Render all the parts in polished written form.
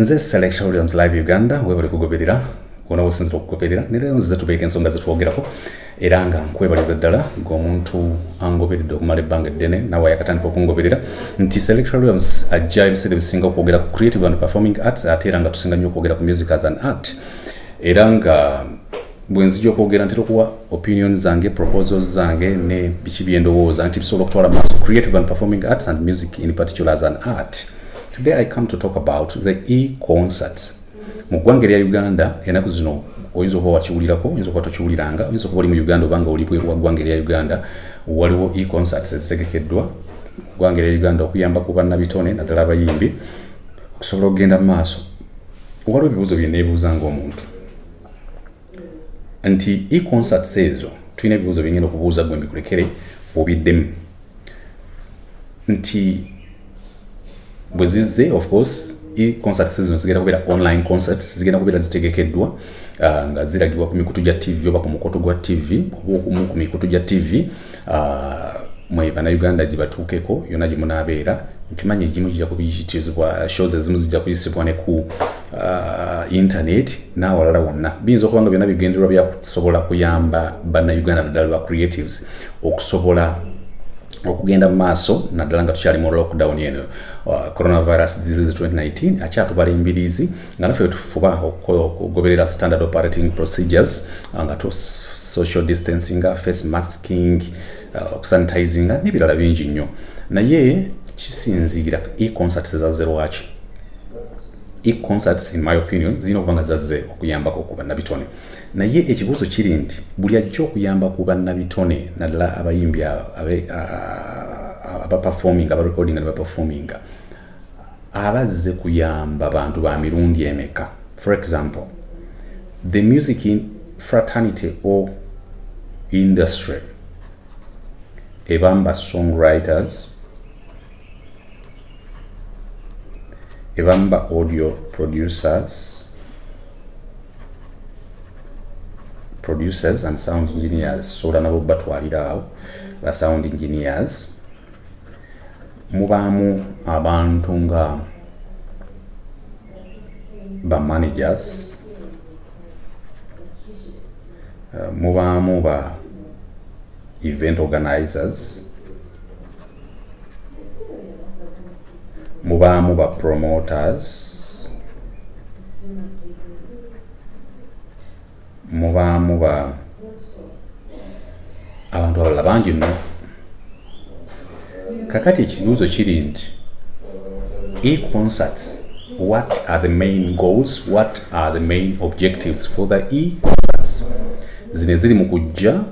nze Selection Williams Live Uganda webale kugoberera ona wosinzira okugoberera nero nze tubeeke ensonga zetwogerako era nga nkwebaliza ddala ng'omuntu angoberedde okumala ebbanga eddene nawe yakatandika okungoberera nti Selection Williams ajja ebiseera ebisinga okwogera ku creative and performing arts ate era nga tusinga nnyo okwogera ku music as an art era nga bwenzijja okwogera ntera okuwa opinions zange proposals zange ne biki byendowooza nti bisobola okutwala maaso creative and performing arts and music in particular as an art. Today I come to talk about the e-concerts. Mu ggwanga lya Uganda ennaku zino oyinza okuba wakiwulirako oyinza okuba tokiwuliranga oyinza okuba oli mu Uganda obanga oli bweru wa ggwanga lya Uganda waliwo e-concerts ezitegekeddwa mu ggwanga lya Uganda okuyamba ku bannabitone naddala abayimbi okusobola okugenda mu maaso. Waliwo ebibuuzo bye neebuuza ng'omuntu nti e-concerts ezo tulina ebibuuzo bye ngenda okubuuza gwe mbikulekere obiddemu nti bwe zizze of course e-concerts zino zigenda kubeera online concerts zigenda kubeera zitegekeddwa nga ziragibwa ku mikutu gya TV oba ku mukoto gwa TV oba ku mikutu gya TV mwe bannayuganda gye batuukeko yonna gye munaabeera nkimanyi egimu kijja kubiyitizibwa shows ezimu zijja kuyisibwa ne ku internet n'awalala wonna biyinza okuba nga byonna bigendererwa byakusobola kuyamba bannayuganda naddala ba creatives okusobola okugenda mu maaso naddala nga tukyali mu lockdown eno coronavirus disease 2019 akyatubala embiriizi nga naffe tufuba okugoberera standard operating procedures nga social distancing face masking sanitizing n'ebirala bingi nnyo naye kisinziira e-concerts zazze lwaki e-concerts in my opinion zirina okuba nga zazze okuyambako ku bannabitone naye ekibuuzo kiri nti buli ajja okuyamba ku bannabitone naddala abayimbi abaperforming abarecording n'abaperforming abazze kuyamba bantu ba mirundi emeka. For example, the music in fraternity or industry ebamba songwriters ebamba audio producers and sound engineers sola nabo batwalira awo ba sound engineers mubaamu abantu nga ba managers mubaamu ba event organizers mubaamu ba promoters mubaamu ba abantu abalala bangi nno kakati ekibuuzo kiri nti e-concerts what are the main goals what are the main objectives for the e-concerts zine ziri mu kujja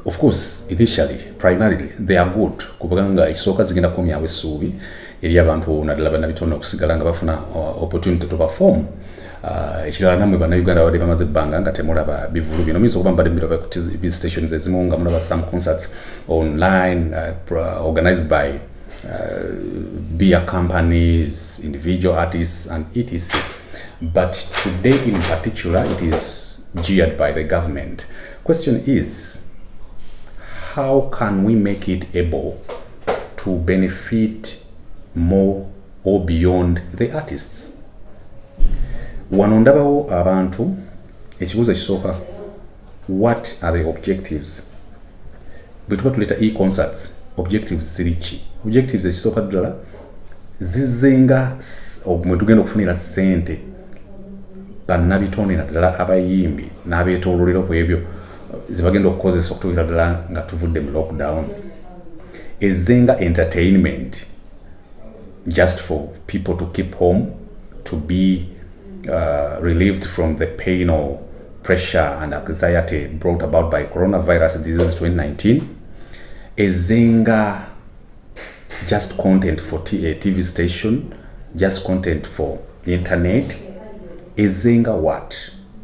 of course initially primarily they are good kubanga ekisooka zigenda kukomyawo essuubi eri abantu naddala bannabitone okusigala nga bafuna opportunity to perform ekirala namwe bannayuganda abadde bamaze ebbanga nga temulaba bivulu bino muyinza okuba mbadde mbiraba ku TV stations ezimu nga mulaba some concerts online organized by beer companies, individual artists and etc. But today in particular it is geared by the government. Question is, how can we make it able to benefit more or beyond the artists? Wano ndabawo abantu ekibuuzo ekisooka what are the objectives bwe tuba tuleta e-concerts objectives ziriki objectives ekisooka ddala zizzenga mwe tugenda okufunira ssente bannabitone naddala abayimbi n'abeetooloolero ku ebyo zibagenda okukozesa okutuukira ddala nga tuvudde mu lockdown ezzenga entertainment just for people to keep home to be relieved from the pain or pressure and anxiety brought about by coronavirus disease 2019 ezenga just content for a TV station just content for internet ezenga what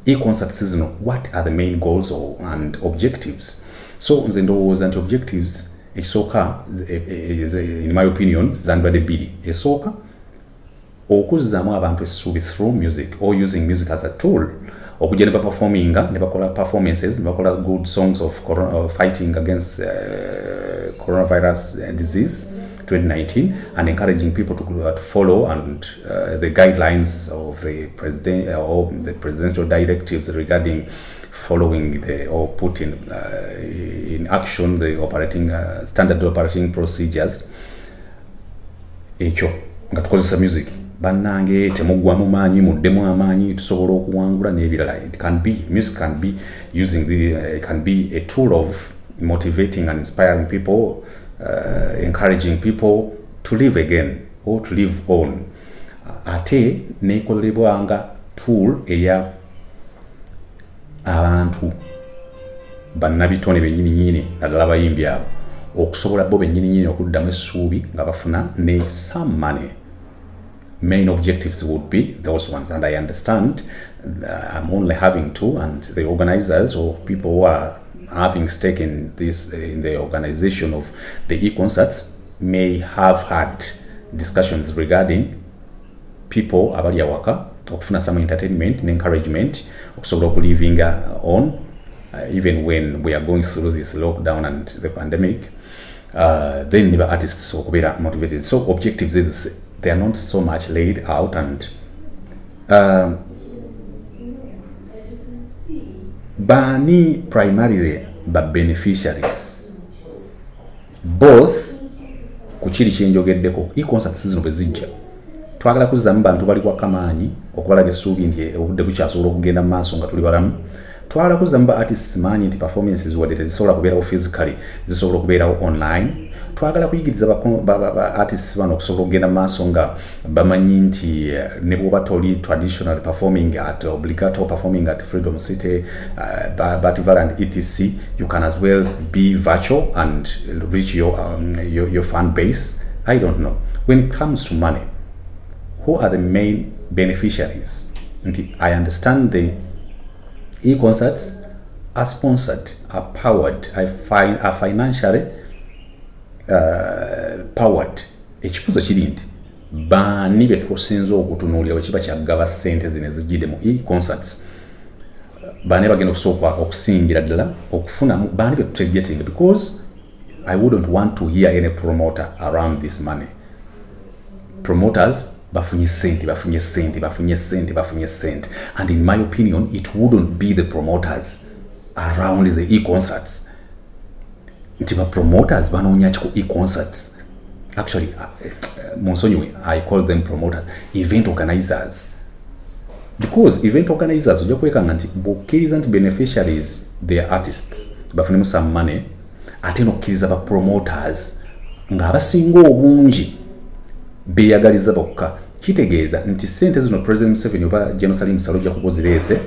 e-concert season what are the main goals and objectives so nze ndowooza nti objectives ekisooka in my opinion zanbadde bbiri esooka okuzzaamu abantu essuubi through music or using music as a tool okujja ne baperforminga ne bakola performances ne bakola good songs of fighting against coronavirus disease 2019 and encouraging people to follow and the guidelines of the president or the presidential directives regarding following or putting in action the operating standard operating procedures. Ekyo nga tukozesa music bannange temugwamu maanyi muddemu amaanyi tusobola okuwangula n'ebirala. Music can be using it can be a tool of motivating and inspiring people, encouraging people to live again or to live on. Ate nekolebwanga tool eya abantu bannabitone bennyini naddala abayimbi abo okusobola bo bennyini okuddamu essuubi nga bafuna ne some money. Main objectives would be those ones, and I understand I'm only having to, and the organizers or people who are having stake in this in the organization of the e-concerts may have had discussions regarding people abali awaka okufuna some entertainment and encouragement okusobola living on even when we are going through this lockdown and the pandemic. Then the artists okubeera motivated. So objectives is they are not so much laid out, and bani primarily but beneficiaries both kuchiri kyenjogeddeko e-concerts zino bezijja twagala kuzzamu bantu bali kwa kamaanyi okubalaga essuubi nti obudde bukyasobola okugenda mu maaso nga tuli balamu. Twagala kuzzamu ba artists maanyi nti performances wadde tezisobola kubeerawo physically zisobola okubeerawo online. Twagala kuyigiriza ba artists bano okusobola okugenda mu maaso nga bamanyi nti ne bw'oba toli traditional performing at Obligato, performing at Freedom City, Batival and etc. You can as well be virtual and reach your fan base. I don't know. When it comes to money, who are the main beneficiaries? I understand the e-concerts are sponsored, are powered, are financially powered. Ekibuzo kiri nti bani betusinza okutunuulira bwe kiba kyagaba ssente zino ezijjidde mu e-concerts, bani bagenda okusooka okusingira ddala okufunamu bani betutegetinga, because I wouldn't want to hear any promoter around this money. Promoters bafunye sente, and in my opinion it wouldn't be the promoters around the e-concerts. Nti ba promoters banoonya ki ku e-concerts. Actually Monsonyiwe, I call them promoters, event organizers, because event organizers ojja kwekanga nti bokkiriza nti beneficiaries they are artists bafunemu some money, ate nokkiriza ba promoters nga abasinga obungi beyagaliza bokka. Kitegeeza nti sente zino President Museveni oba General Salim Saleh ojja kuzireese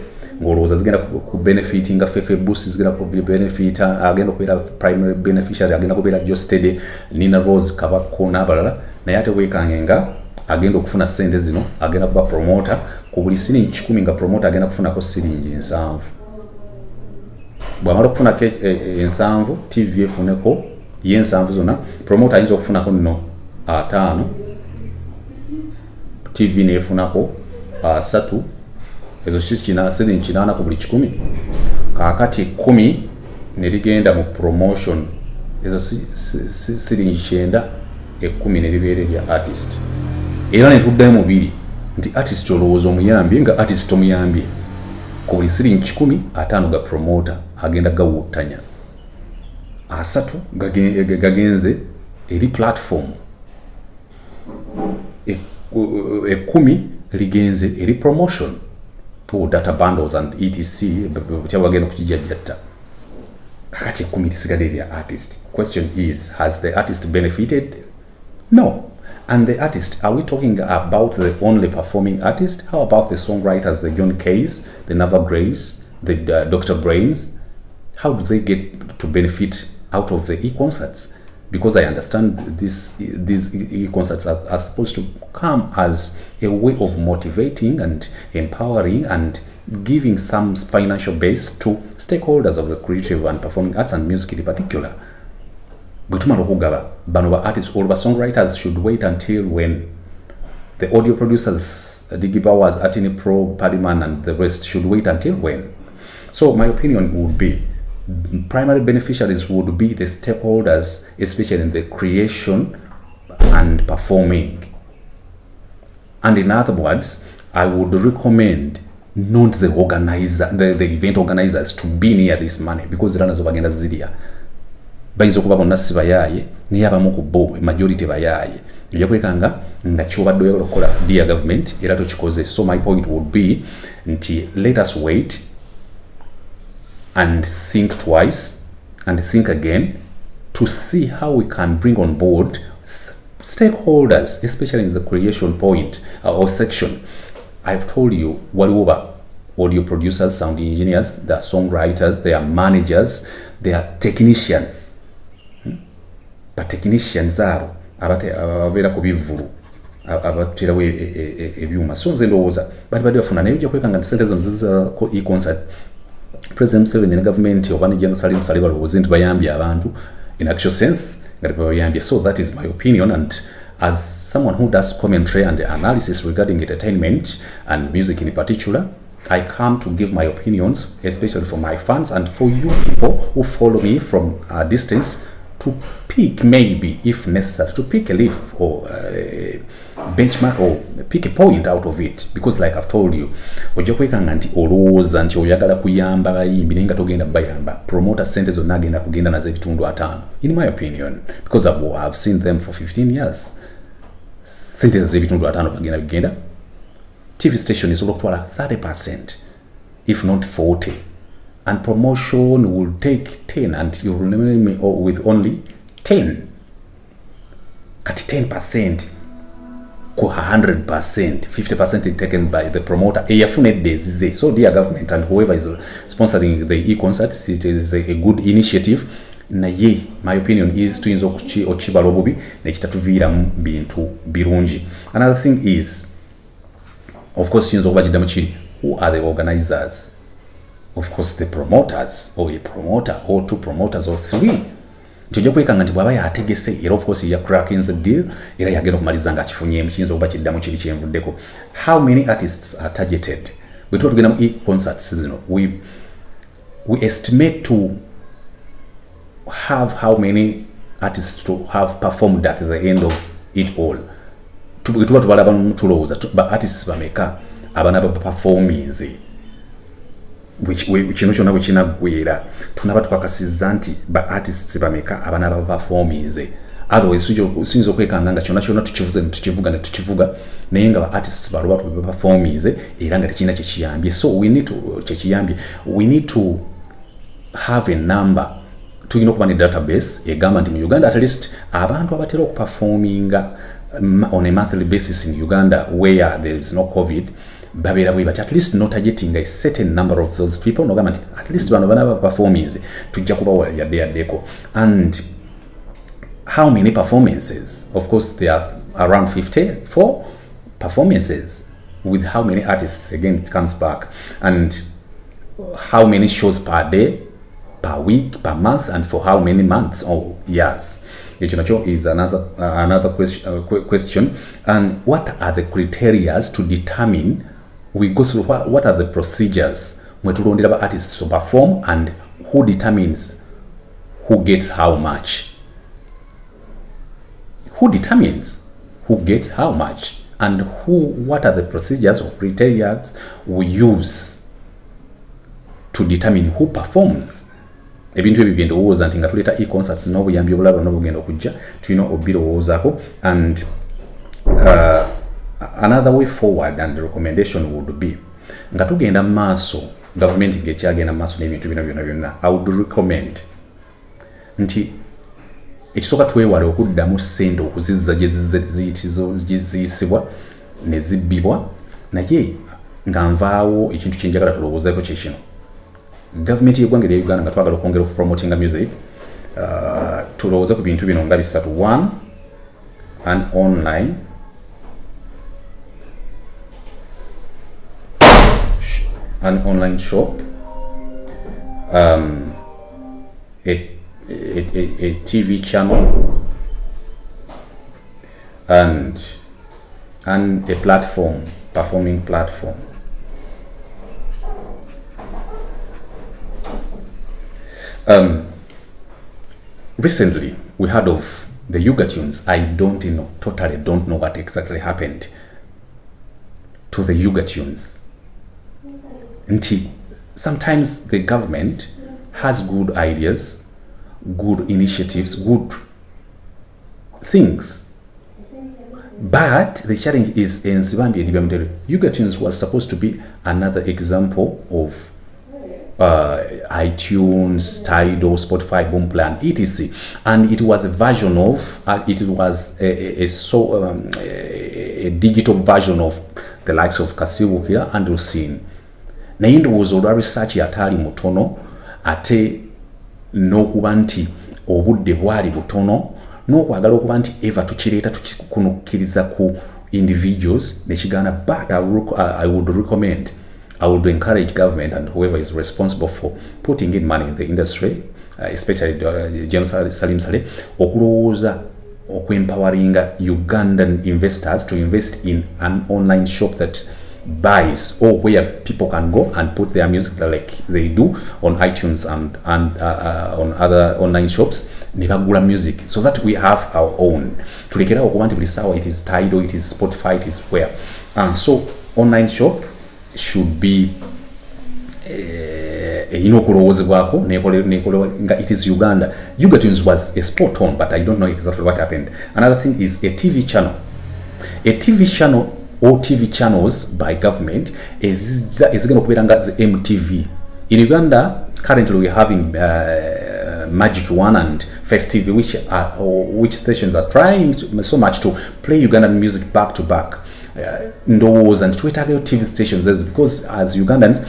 ng'olowooza zigenda ku benefiting nga Fefe Busi zigenda ku benefita, agenda kubeera primary beneficiary, agenda kubeera Jostede, Nina Rose Kabako n'abalala, naye ate weekange nga agenda okufuna sente zino agenda kuba promoter. Ku buli siringi 10 nga promoter agenda kufunako siringi 7. Bw'amala okufunako 7 TV efuneko ye 7 zonna, promoter ayinza okufunako nno 5, TV nefunako 3, ezo siringi 8 ku buli 10. Kakati 10 neligenda mu promotion, ezo siringi 9, 10 nelibeera erya artist. Era netuddayo mubiri nti artist olowooza omuyambye nga artist omuyambye ku buli siringi 10, 5 ga promoter agenda gawuttanya, 3 gagenze eri platform, 10 ligenze eri promotion to data bundles and etc. Butya bagenda okukijjajjatta. Kakati 10 lisigadde erya artist. Question is, has the artist benefited? No. And the artist, are we talking about the only performing artist? How about the songwriters, the John Kays, the Nava Grace, the Dr. Brains? How do they get to benefit out of the e-concerts? Because I understand these e-concerts are supposed to come as a way of motivating and empowering and giving some financial base to stakeholders of the creative and performing arts and music in particular. Bwetumala okugaba bano ba artists or ba songwriters should wait until when? The audio producers, Diggy Bowers, Atini Pro, Paddyman and the rest should wait until when? So my opinion would be primary beneficiaries would be the stakeholders, especially in the creation and performing. And in other words, I would recommend not the organizer, the event organizers to be near this money, because runners of agenda zidia. Bayinza okuba bonna si bayaye naye abamu ku bo majority bayaye ojja kwekanga nga kyobadde oyagala okukola dear government era tokikoze. So my point would be nti let us wait and think twice and think again to see how we can bring on board stakeholders, especially in the creation point or section. I've told you waliwo audio producers, sound engineers, they are songwriters, they are managers, they are technicians. But technicians are abavera ku bivulu abatirawo ebyuma so nze ndowooza bali bafuna naye ojja kwekanga nti sente zino ziza e-concert. President Museveni ne government oba ne General Salim Saleh balowooza nti bayambye abantu in actual sense nga tebayambye. So that is my opinion, and as someone who does commentary and analysis regarding entertainment and music in particular, I come to give my opinions, especially for my fans and for you people who follow me from a distance, to pick, maybe if necessary, to pick a leaf or a benchmark or pick a point out of it. Because like I've told you, ojja kwekanga nti olowooza nti oyagala kuyamba bayimbi naye nga togenda bayamba. Promoter sente zonna agenda kugenda nazo ebitundu 5 in my opinion, because I've seen them for 15 years. Sente zazo ebitundu 5 bagenda. TV station is okutwala 30%, if not 40%. And promotion will take 10, and you will remain with only 10. At 10%, 100%, 50% is taken by the promoter. So dear government and whoever is sponsoring the e-concerts, it is a good initiative. Naye, my opinion is to inzo ochibalo bubi nekitatuviira bintu birungi. Another thing is, of course, who are the organizers? Of course, the promoters, or a promoter, or 2 promoters, or 3. Tujja kwekanga nti bwaba yategese era of course ya cracking the deal era yagenda kumaliza nga kifunye mkinzo oba kiddamu kiri kyenvuddeko. How many artists are targeted? We talk tugenda mu e-concerts zino. We estimate to have how many artists to have performed at the end of it all. Tuba tubalaba mutulowooza ba artists bameka abana ba performance kino kyonna bwe kinagwera tunaba tukakasizza nti ba artists bameka abana ba performance. Otherwise siyinza okwekanga nga kyonna tukivuga ne tukivuga naye nga ba artists balwa ba performance era nga tekirina kyekiyambye. So we need to have a number. Tulina okuba ne database egamba nti mu Uganda at least abantu abatera okuperforminga on a monthly basis in Uganda where there is no COVID, but at least not targeting a certain number of those people. No government, at least one of another performance to Jacoba Deco. And how many performances? Of course, there are around 54 performances. With how many artists? Again, it comes back. And how many shows per day, per week, per month, and for how many months or years? Is another question. And what are the criteria to determine? We go through what are the procedures when to run artists to perform, and who determines who gets how much? Who determines who gets how much? And what are the procedures or criteria we use to determine who performs? Ebintu ebyo byendowooza nti nga tuleta e-concerts n'obuyambi obulaba n'obugenda okujja tulina obirowoozaako. And another way forward and recommendation would be nga tugenda maaso government ng'ekyagenda maaso n'ebintu bino byonna, I would recommend nti ekisooka twewale okuddamu ssente okuzizza gye ziyisibwa ne zibbibwa. Naye nga nvaawo ekintu kye njagala tulowoozaako kye kino. Government y'eggwanga lya Uganda nga twagala okwongera okupromotinga music, tulowooza ku bintu bino nga bisatu. 1, an online shop, a TV channel, and a platform, performing platform. Recently, we heard of the Yuga Tunes, I don't know, totally don't know what exactly happened to the Yuga Tunes. Sometimes the government has good ideas, good initiatives, good things. But the challenge is in Sibambi Edibamdere. Yuga Tunes was supposed to be another example of iTunes, Tidal, Spotify, Boomplay, etc. And it was a version of, it was a digital version of the likes of Kasiwukira and Rusine. Naye was olwa research yatali mutono ate n'okuba nti obudde bwali butono n'okwagala okuba nti eva tukireeta tukikunukkiriza ku individuals nekigana. But I would recommend, I would encourage government and whoever is responsible for putting in money in the industry, especially James Salim Saleh, okulowooza empowering Ugandan investors to invest in an online shop that buys, or where people can go and put their music like they do on iTunes and on other online shops, nebagula music, so that we have our own. Tulekera okuba nti buli sawa it is Tidal, it is Spotify, it is where. And so online shop should be inokulowozebwako nga it is Uganda. Yuga Tunes was a spot on, but I don't know exactly what happened. Another thing is a TV channel. A TV channel or TV channels by government is going to be the MTV. In Uganda, currently we're having Magic One and First TV, which stations are trying so much to play Ugandan music back to back. Those and Twitter TV stations, because as Ugandans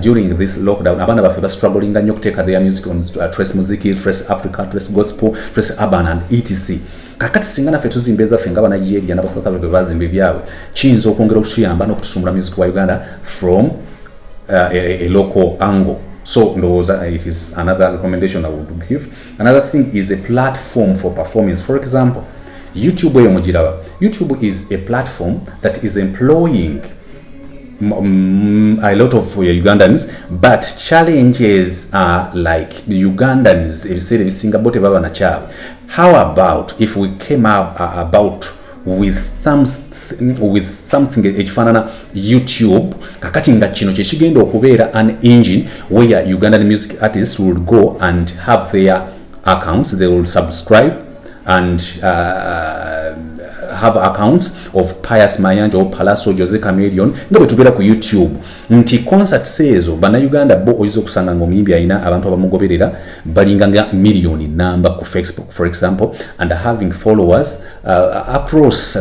during this lockdown, abana bafe struggling nnyo okuteeka their music on Trace Muziki, Trace Africa, Trace Gospel, Trace Urban and etc. Kakati singa naffe tuzimbeza ffe nga Nigeria n'aba South Africa bazimba byabwe, kiyinza okwongera okutuyamba n'okututumula music wa Uganda from a local angle. So it is another recommendation I would give. Another thing is a platform for performance. For example, YouTube is a platform that is employing a lot of Ugandans, but challenges are like Ugandans. How about if we came up with something ekifanana YouTube kakati nga kino kye kigenda okubeera an engine where Ugandan music artists will go and have their accounts, they will subscribe and have accounts of Pius Mayanja or Palaso Jose Chameleon nga bwe tubeera ku YouTube nti concert seezo bana Uganda bo oyinza okusanga ng'omuyimbi alina abantu abamugoberera balinga nga million number ku Facebook for example, and having followers across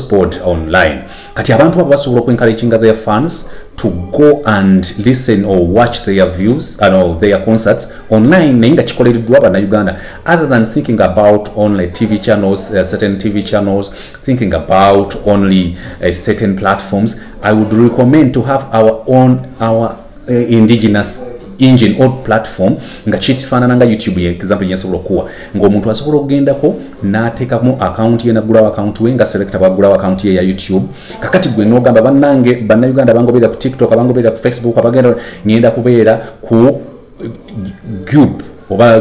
board online. Kati abantu abo basobola okwencouraging their fans to go and listen or watch their views and their concerts online naye nga kikolereddwa bana Uganda, other than thinking about only TV channels, certain TV channels, thinking about only certain platforms. I would recommend to have our indigenous engine or platform nga kifanana nga YouTube example yensobola okuwa ng'omuntu asobola okugendako n'ateekamu account ye nagulawo account we nga selector bagulawo account ye ya YouTube. Kakati gwe n'ogamba bannange bannayuganda abangoberera ku TikTok, abangoberera ku Facebook, abagenda ngenda kubeera ku Gube oba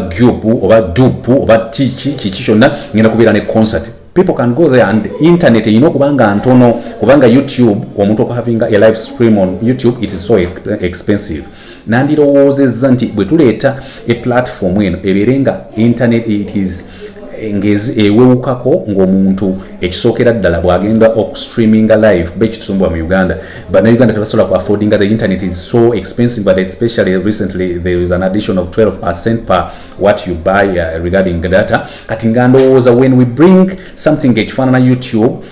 Dupu oba Kiki kyonna ngenda kubeera ne concert. People can go there, and internet kubanga ntono kubanga YouTube omuntu okuhavinga a live stream on YouTube, it is so expensive. Nandirowoozezza nti bwe tuleeta a platform eno ebeerenga internet it is ngezi ewewukako ng'omuntu ekisookera ddala bw'agenda okustreaminga live kuba ekitusumbwa mu Uganda. But Uganda tebasobola ku affordinga, the internet is so expensive, but especially recently there is an addition of 12% per what you buy regarding data. Kati nga ndowooza when we bring something ekifaanana YouTube,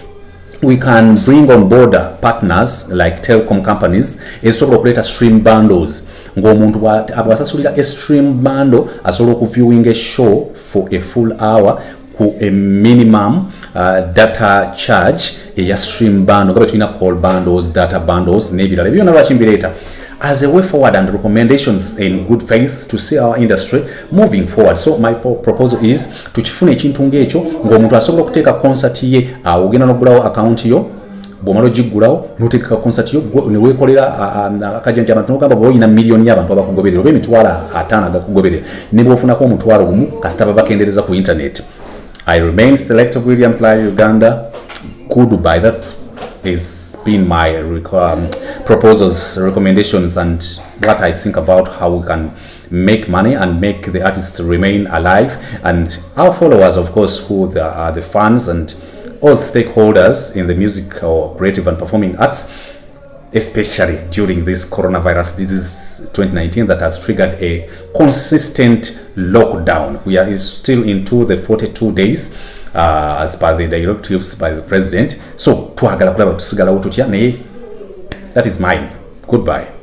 we can bring on board partners like telecom companies ezisobola okuleeta stream bundles ng'omuntu bw'asasulira a stream bundle asobola okuviewing a show for a full hour ku a minimum data charge eya stream bundle nga bwe tulina call bundles, data bundles n'ebirala byonna lwaki mbireeta as a way forward and recommendations in good faith to see our industry moving forward. So my proposal is tukifune ekintu ng'ekyo ng'omuntu asobola okuteeka concert ye ogenda n'ogulawo account yo bw'omala ogigulawo n'oteeka concert yo ne weekolera akajanja abantu n'ogamba bw'oba olina miliyoni y'abantu abakugoberera oba emitwalo 5 agakugoberera ne bw'ofunako omutwalo gumu kasita babakendereza ku internet. I remain Selector Williams Live Uganda. Goodbye. That is been my proposals, recommendations, and what I think about how we can make money and make the artists remain alive, and our followers, of course, who are the fans and all stakeholders in the music or creative and performing arts, especially during this coronavirus disease 2019 that has triggered a consistent lockdown. We are still into the 42 days as per the directives by the president. So that is mine. Goodbye.